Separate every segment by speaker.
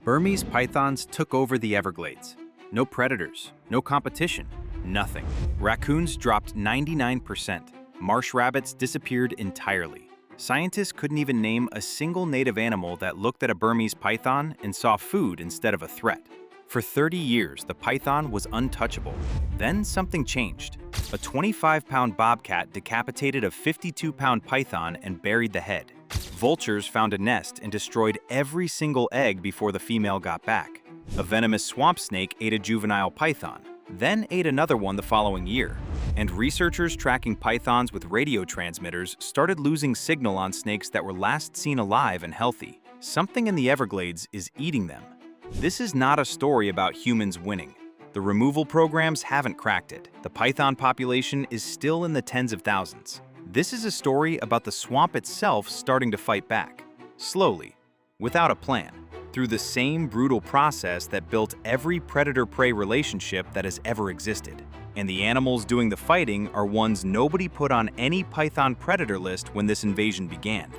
Speaker 1: Burmese pythons took over the Everglades. No predators, no competition, nothing. Raccoons dropped 99%. Marsh rabbits disappeared entirely. Scientists couldn't even name a single native animal that looked at a Burmese python and saw food instead of a threat. For 30 years, the python was untouchable. Then something changed. A 25-pound bobcat decapitated a 52-pound python and buried the head. Vultures found a nest and destroyed every single egg before the female got back. A venomous swamp snake ate a juvenile python, then ate another one the following year. And researchers tracking pythons with radio transmitters started losing signal on snakes that were last seen alive and healthy. Something in the Everglades is eating them. This is not a story about humans winning. The removal programs haven't cracked it. The python population is still in the tens of thousands. This is a story about the swamp itself starting to fight back, slowly, without a plan, through the same brutal process that built every predator-prey relationship that has ever existed. And the animals doing the fighting are ones nobody put on any python predator list when this invasion began.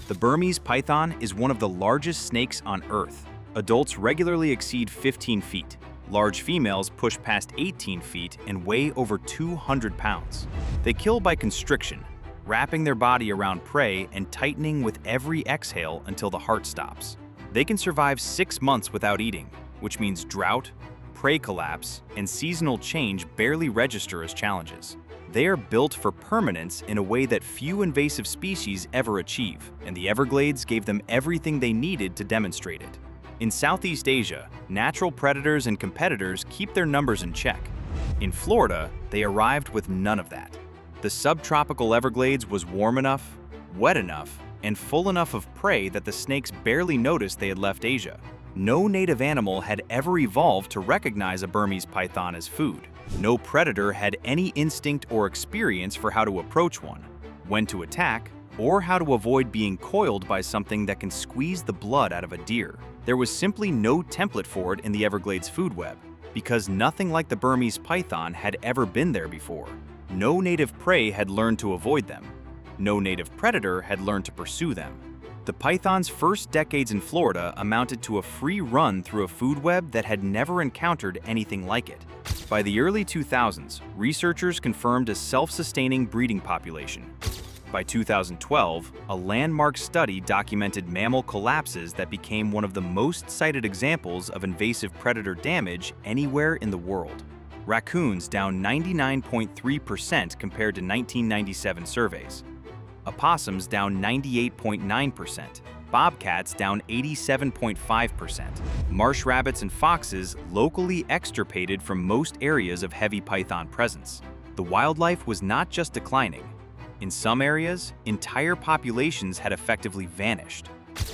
Speaker 1: The Burmese python is one of the largest snakes on Earth. Adults regularly exceed 15 feet. Large females push past 18 feet and weigh over 200 pounds. They kill by constriction, wrapping their body around prey and tightening with every exhale until the heart stops. They can survive 6 months without eating, which means drought, prey collapse, and seasonal change barely register as challenges. They are built for permanence in a way that few invasive species ever achieve, and the Everglades gave them everything they needed to demonstrate it. In Southeast Asia, natural predators and competitors keep their numbers in check. In Florida, they arrived with none of that. The subtropical Everglades was warm enough, wet enough, and full enough of prey that the snakes barely noticed they had left Asia. No native animal had ever evolved to recognize a Burmese python as food. No predator had any instinct or experience for how to approach one, when to attack, or how to avoid being coiled by something that can squeeze the blood out of a deer. There was simply no template for it in the Everglades food web, because nothing like the Burmese python had ever been there before. No native prey had learned to avoid them. No native predator had learned to pursue them. The python's first decades in Florida amounted to a free run through a food web that had never encountered anything like it. By the early 2000s, researchers confirmed a self-sustaining breeding population. By 2012, a landmark study documented mammal collapses that became one of the most cited examples of invasive predator damage anywhere in the world. Raccoons down 99.3% compared to 1997 surveys. Opossums down 98.9%. Bobcats down 87.5%. Marsh rabbits and foxes locally extirpated from most areas of heavy python presence. The wildlife was not just declining. In some areas, entire populations had effectively vanished.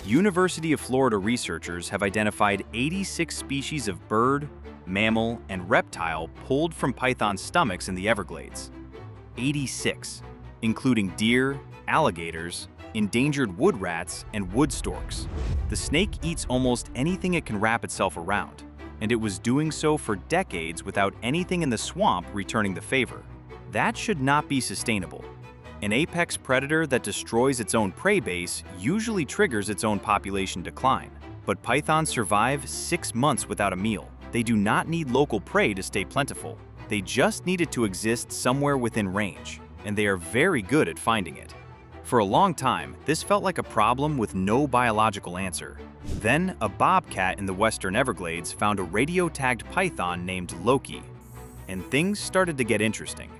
Speaker 1: University of Florida researchers have identified 86 species of bird, mammal, and reptile pulled from python stomachs in the Everglades. 86, including deer, alligators, endangered wood rats, and wood storks. The snake eats almost anything it can wrap itself around, and it was doing so for decades without anything in the swamp returning the favor. That should not be sustainable. An apex predator that destroys its own prey base usually triggers its own population decline. But pythons survive 6 months without a meal. They do not need local prey to stay plentiful. They just need it to exist somewhere within range, and they are very good at finding it. For a long time, this felt like a problem with no biological answer. Then, a bobcat in the western Everglades found a radio-tagged python named Loki, and things started to get interesting.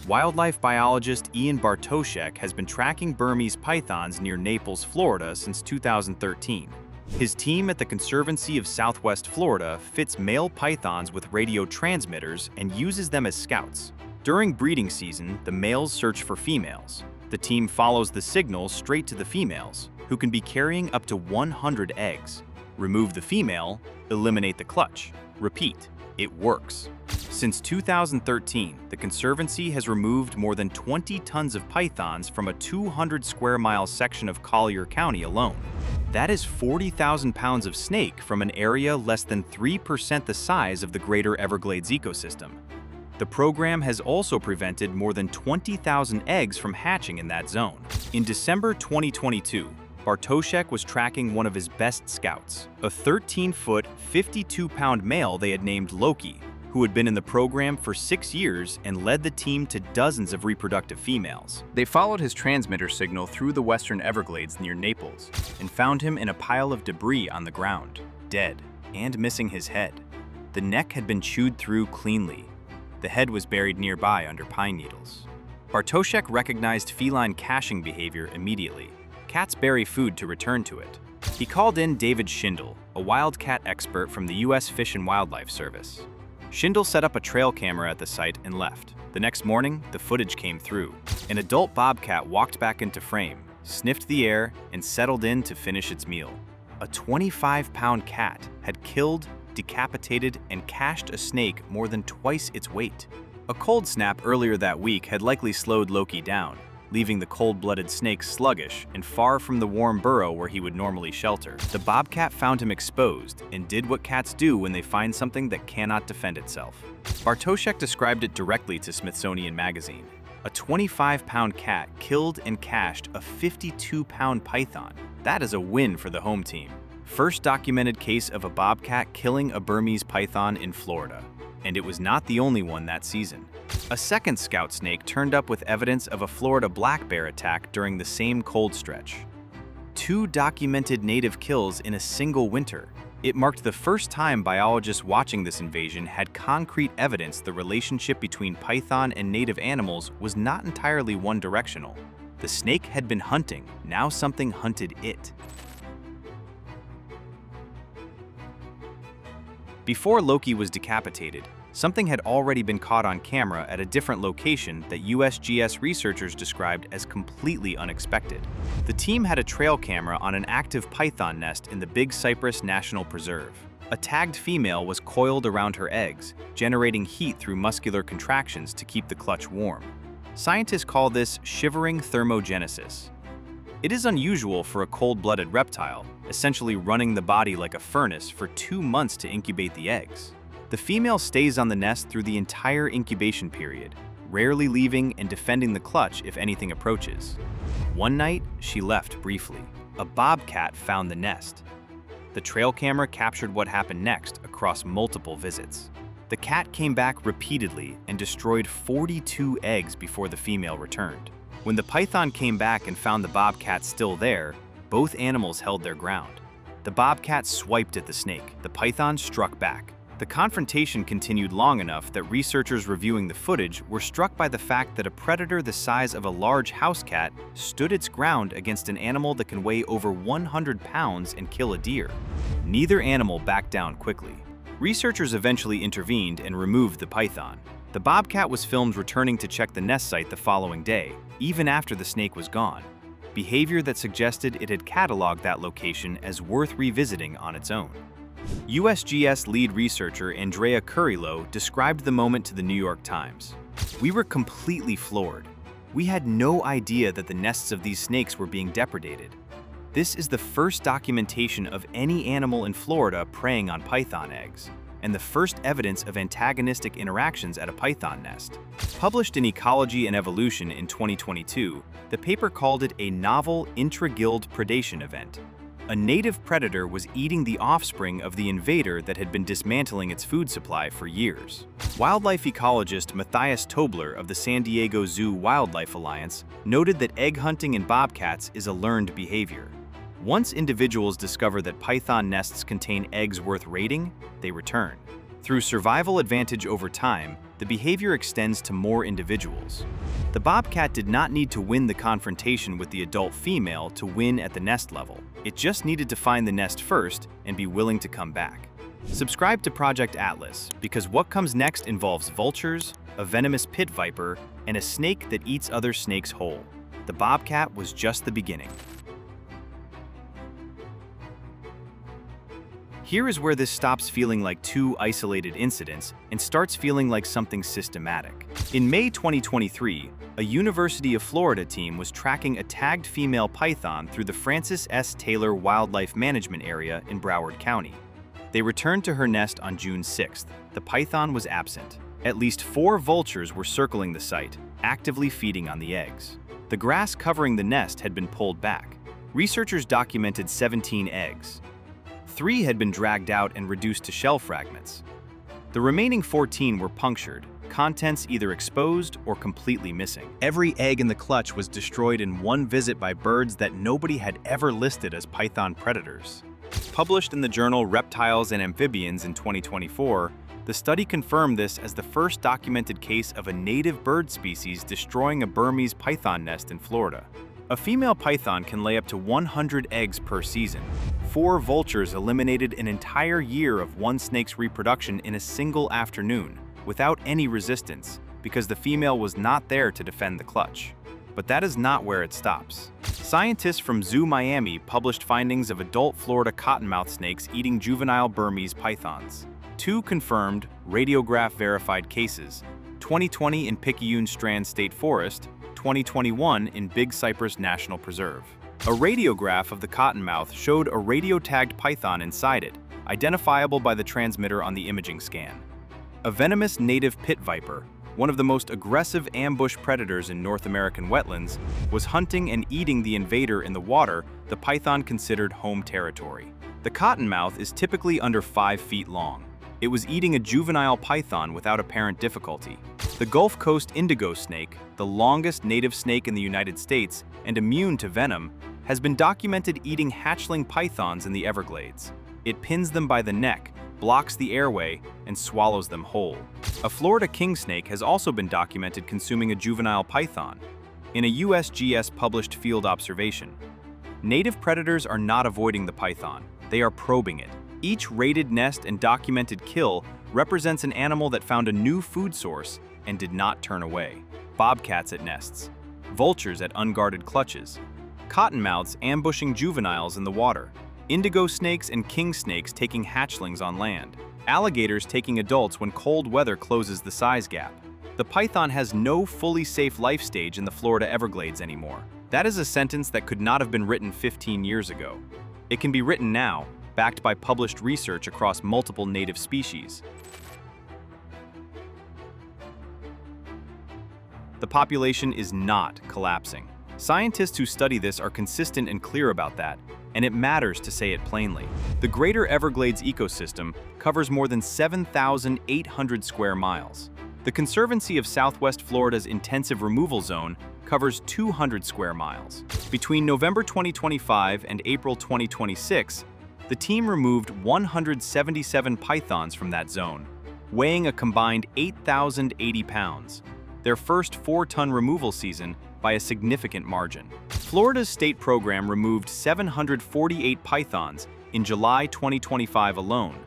Speaker 1: Wildlife biologist Ian Bartoshek has been tracking Burmese pythons near Naples, Florida since 2013. His team at the Conservancy of Southwest Florida fits male pythons with radio transmitters and uses them as scouts. During breeding season, the males search for females. The team follows the signal straight to the females, who can be carrying up to 100 eggs. Remove the female, eliminate the clutch. Repeat. It works. Since 2013, the Conservancy has removed more than 20 tons of pythons from a 200 square mile section of Collier County alone. That is 40,000 pounds of snake from an area less than 3% the size of the greater Everglades ecosystem. The program has also prevented more than 20,000 eggs from hatching in that zone. In December 2022, Bartoszek was tracking one of his best scouts, a 13-foot, 52-pound male they had named Loki, who had been in the program for 6 years and led the team to dozens of reproductive females. They followed his transmitter signal through the western Everglades near Naples and found him in a pile of debris on the ground, dead and missing his head. The neck had been chewed through cleanly. The head was buried nearby under pine needles. Bartoszek recognized feline caching behavior immediately. Cats bury food to return to it. He called in David Schindel, a wildcat expert from the U.S. Fish and Wildlife Service. Schindel set up a trail camera at the site and left. The next morning, the footage came through. An adult bobcat walked back into frame, sniffed the air, and settled in to finish its meal. A 25-pound cat had killed, decapitated, and cached a snake more than twice its weight. A cold snap earlier that week had likely slowed Loki down, leaving the cold-blooded snake sluggish and far from the warm burrow where he would normally shelter. The bobcat found him exposed and did what cats do when they find something that cannot defend itself. Bartoszek described it directly to Smithsonian Magazine. A 25-pound cat killed and cached a 52-pound python. That is a win for the home team. First documented case of a bobcat killing a Burmese python in Florida. And it was not the only one that season. A second scout snake turned up with evidence of a Florida black bear attack during the same cold stretch. 2 documented native kills in a single winter. It marked the first time biologists watching this invasion had concrete evidence the relationship between python and native animals was not entirely one-directional. The snake had been hunting, now something hunted it. Before Loki was decapitated, something had already been caught on camera at a different location that USGS researchers described as completely unexpected. The team had a trail camera on an active python nest in the Big Cypress National Preserve. A tagged female was coiled around her eggs, generating heat through muscular contractions to keep the clutch warm. Scientists call this shivering thermogenesis. It is unusual for a cold-blooded reptile, essentially running the body like a furnace for 2 months to incubate the eggs. The female stays on the nest through the entire incubation period, rarely leaving and defending the clutch if anything approaches. One night, she left briefly. A bobcat found the nest. The trail camera captured what happened next across multiple visits. The cat came back repeatedly and destroyed 42 eggs before the female returned. When the python came back and found the bobcat still there, both animals held their ground. The bobcat swiped at the snake. The python struck back. The confrontation continued long enough that researchers reviewing the footage were struck by the fact that a predator the size of a large house cat stood its ground against an animal that can weigh over 100 pounds and kill a deer. Neither animal backed down quickly. Researchers eventually intervened and removed the python. The bobcat was filmed returning to check the nest site the following day, even after the snake was gone, behavior that suggested it had cataloged that location as worth revisiting on its own. USGS lead researcher Andrea Curillo described the moment to the New York Times. "We were completely floored. We had no idea that the nests of these snakes were being depredated. This is the first documentation of any animal in Florida preying on python eggs, and the first evidence of antagonistic interactions at a python nest." Published in Ecology and Evolution in 2022, the paper called it a novel intra-guild predation event. A native predator was eating the offspring of the invader that had been dismantling its food supply for years. Wildlife ecologist Matthias Tobler of the San Diego Zoo Wildlife Alliance noted that egg hunting in bobcats is a learned behavior. Once individuals discover that python nests contain eggs worth raiding, they return. Through survival advantage over time, the behavior extends to more individuals. The bobcat did not need to win the confrontation with the adult female to win at the nest level. It just needed to find the nest first and be willing to come back. Subscribe to Project Atlas, because what comes next involves vultures, a venomous pit viper, and a snake that eats other snakes whole. The bobcat was just the beginning. Here is where this stops feeling like 2 isolated incidents and starts feeling like something systematic. In May 2023, a University of Florida team was tracking a tagged female python through the Francis S. Taylor Wildlife Management Area in Broward County. They returned to her nest on June 6th. The python was absent. At least 4 vultures were circling the site, actively feeding on the eggs. The grass covering the nest had been pulled back. Researchers documented 17 eggs. 3 had been dragged out and reduced to shell fragments. The remaining 14 were punctured, contents either exposed or completely missing. Every egg in the clutch was destroyed in one visit by birds that nobody had ever listed as python predators. Published in the journal Reptiles and Amphibians in 2024, the study confirmed this as the first documented case of a native bird species destroying a Burmese python nest in Florida. A female python can lay up to 100 eggs per season. 4 vultures eliminated an entire year of one snake's reproduction in a single afternoon, without any resistance, because the female was not there to defend the clutch. But that is not where it stops. Scientists from Zoo Miami published findings of adult Florida cottonmouth snakes eating juvenile Burmese pythons. 2 confirmed, radiograph-verified cases, 2020 in Picayune Strand State Forest, 2021 in Big Cypress National Preserve. A radiograph of the cottonmouth showed a radio-tagged python inside it, identifiable by the transmitter on the imaging scan. A venomous native pit viper, one of the most aggressive ambush predators in North American wetlands, was hunting and eating the invader in the water the python considered home territory. The cottonmouth is typically under 5 feet long. It was eating a juvenile python without apparent difficulty. The Gulf Coast indigo snake, the longest native snake in the United States and immune to venom, has been documented eating hatchling pythons in the Everglades. It pins them by the neck, blocks the airway, and swallows them whole. A Florida kingsnake has also been documented consuming a juvenile python. In a USGS published field observation, native predators are not avoiding the python, they are probing it. Each rated nest and documented kill represents an animal that found a new food source and did not turn away. Bobcats at nests, vultures at unguarded clutches, cottonmouths ambushing juveniles in the water, indigo snakes and king snakes taking hatchlings on land, alligators taking adults when cold weather closes the size gap. The python has no fully safe life stage in the Florida Everglades anymore. That is a sentence that could not have been written 15 years ago. It can be written now, backed by published research across multiple native species. The population is not collapsing. Scientists who study this are consistent and clear about that, and it matters to say it plainly. The Greater Everglades ecosystem covers more than 7,800 square miles. The Conservancy of Southwest Florida's intensive removal zone covers 200 square miles. Between November 2025 and April 2026, the team removed 177 pythons from that zone, weighing a combined 8,080 pounds, their first 4-ton removal season by a significant margin. Florida's state program removed 748 pythons in July 2025 alone,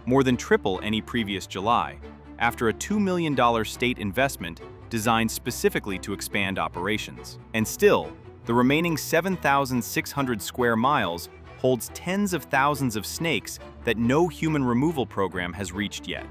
Speaker 1: more than triple any previous July, after a $2 million state investment designed specifically to expand operations. And still, the remaining 7,600 square miles holds tens of thousands of snakes that no human removal program has reached yet.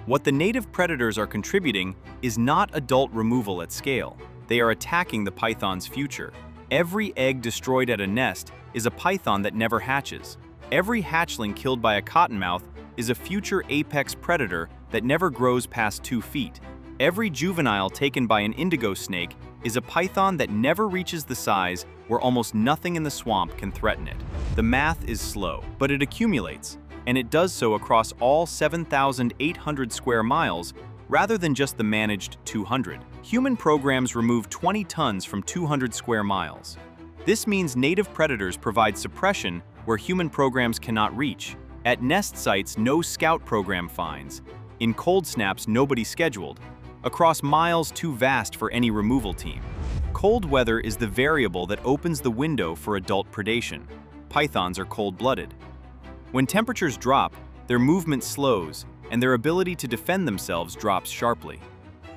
Speaker 1: What the native predators are contributing is not adult removal at scale. They are attacking the python's future. Every egg destroyed at a nest is a python that never hatches. Every hatchling killed by a cottonmouth is a future apex predator that never grows past 2 feet. Every juvenile taken by an indigo snake is a python that never reaches the size where almost nothing in the swamp can threaten it. The math is slow, but it accumulates, and it does so across all 7,800 square miles rather than just the managed 200. Human programs remove 20 tons from 200 square miles. This means native predators provide suppression where human programs cannot reach. At nest sites, no scout program finds. In cold snaps, nobody scheduled. Across miles too vast for any removal team. Cold weather is the variable that opens the window for adult predation. Pythons are cold-blooded. When temperatures drop, their movement slows, and their ability to defend themselves drops sharply.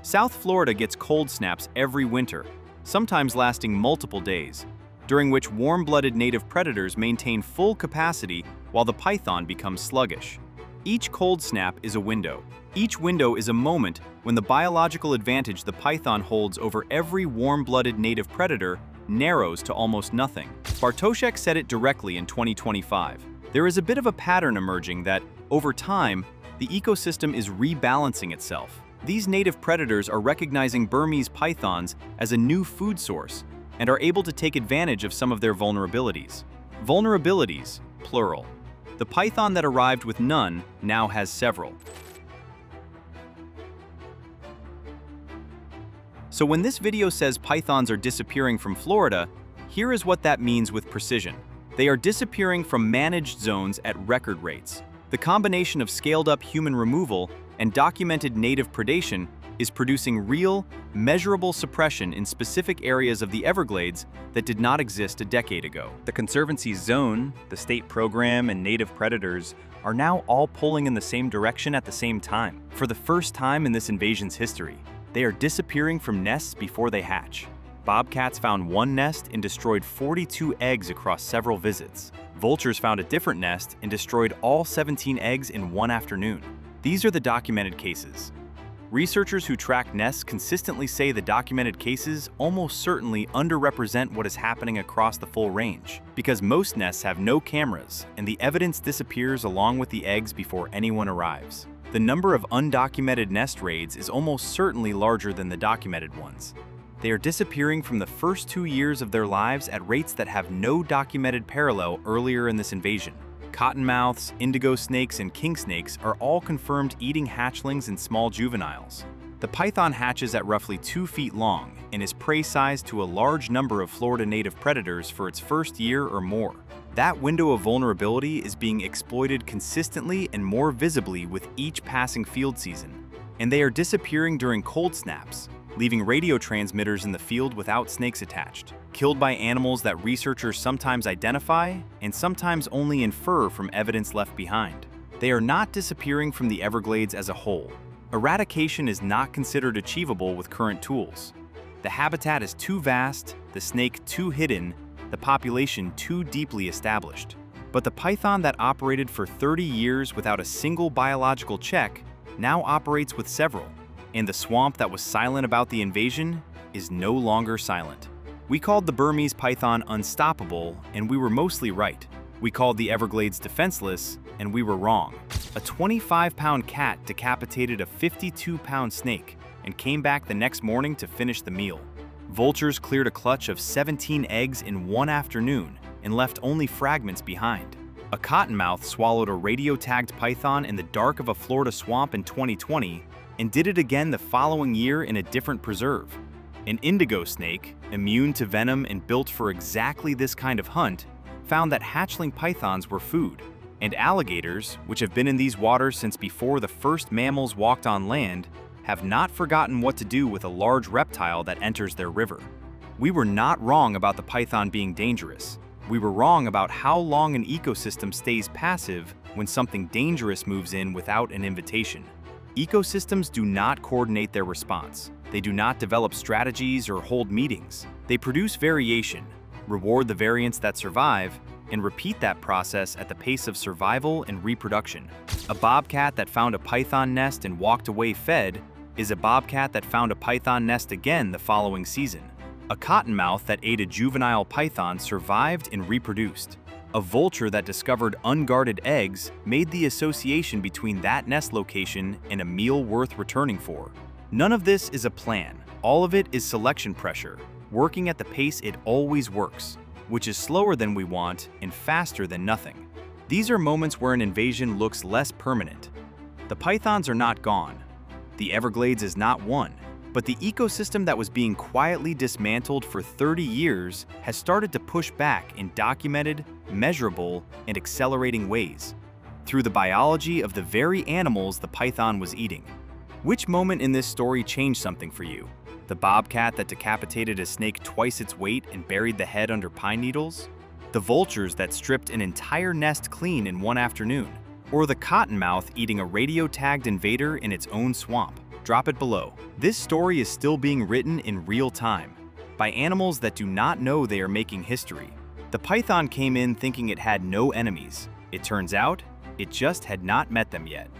Speaker 1: South Florida gets cold snaps every winter, sometimes lasting multiple days, during which warm-blooded native predators maintain full capacity while the python becomes sluggish. Each cold snap is a window. Each window is a moment when the biological advantage the python holds over every warm-blooded native predator narrows to almost nothing. Bartoshek said it directly in 2025. There is a bit of a pattern emerging that, over time, the ecosystem is rebalancing itself. These native predators are recognizing Burmese pythons as a new food source and are able to take advantage of some of their vulnerabilities. Vulnerabilities, plural. The python that arrived with none now has several. So when this video says pythons are disappearing from Florida, here is what that means with precision. They are disappearing from managed zones at record rates. The combination of scaled-up human removal and documented native predation is producing real, measurable suppression in specific areas of the Everglades that did not exist a decade ago. The Conservancy's zone, the state program, and native predators are now all pulling in the same direction at the same time. For the first time in this invasion's history, they are disappearing from nests before they hatch. Bobcats found one nest and destroyed 42 eggs across several visits. Vultures found a different nest and destroyed all 17 eggs in one afternoon. These are the documented cases. Researchers who track nests consistently say the documented cases almost certainly underrepresent what is happening across the full range, because most nests have no cameras and the evidence disappears along with the eggs before anyone arrives. The number of undocumented nest raids is almost certainly larger than the documented ones. They are disappearing from the first 2 years of their lives at rates that have no documented parallel earlier in this invasion. Cottonmouths, indigo snakes, and kingsnakes are all confirmed eating hatchlings and small juveniles. The python hatches at roughly 2 feet long and is prey-sized to a large number of Florida native predators for its first year or more. That window of vulnerability is being exploited consistently and more visibly with each passing field season. And they are disappearing during cold snaps, leaving radio transmitters in the field without snakes attached, killed by animals that researchers sometimes identify and sometimes only infer from evidence left behind. They are not disappearing from the Everglades as a whole. Eradication is not considered achievable with current tools. The habitat is too vast, the snake too hidden, the population too deeply established. But the python that operated for 30 years without a single biological check now operates with several. And the swamp that was silent about the invasion is no longer silent. We called the Burmese python unstoppable, and we were mostly right. We called the Everglades defenseless, and we were wrong. A 25-pound cat decapitated a 52-pound snake and came back the next morning to finish the meal. Vultures cleared a clutch of 17 eggs in one afternoon and left only fragments behind. A cottonmouth swallowed a radio-tagged python in the dark of a Florida swamp in 2020 and did it again the following year in a different preserve. An indigo snake, immune to venom and built for exactly this kind of hunt, found that hatchling pythons were food. And alligators, which have been in these waters since before the first mammals walked on land, have not forgotten what to do with a large reptile that enters their river. We were not wrong about the python being dangerous. We were wrong about how long an ecosystem stays passive when something dangerous moves in without an invitation. Ecosystems do not coordinate their response. They do not develop strategies or hold meetings. They produce variation, reward the variants that survive, and repeat that process at the pace of survival and reproduction. A bobcat that found a python nest and walked away fed is a bobcat that found a python nest again the following season. A cottonmouth that ate a juvenile python survived and reproduced. A vulture that discovered unguarded eggs made the association between that nest location and a meal worth returning for. None of this is a plan. All of it is selection pressure, working at the pace it always works, which is slower than we want and faster than nothing. These are moments where an invasion looks less permanent. The pythons are not gone. The Everglades is not won, but the ecosystem that was being quietly dismantled for 30 years has started to push back in documented, measurable, and accelerating ways, through the biology of the very animals the python was eating. Which moment in this story changed something for you? The bobcat that decapitated a snake twice its weight and buried the head under pine needles? The vultures that stripped an entire nest clean in one afternoon? Or the cottonmouth eating a radio-tagged invader in its own swamp? Drop it below. This story is still being written in real time, by animals that do not know they are making history. The python came in thinking it had no enemies. It turns out, it just had not met them yet.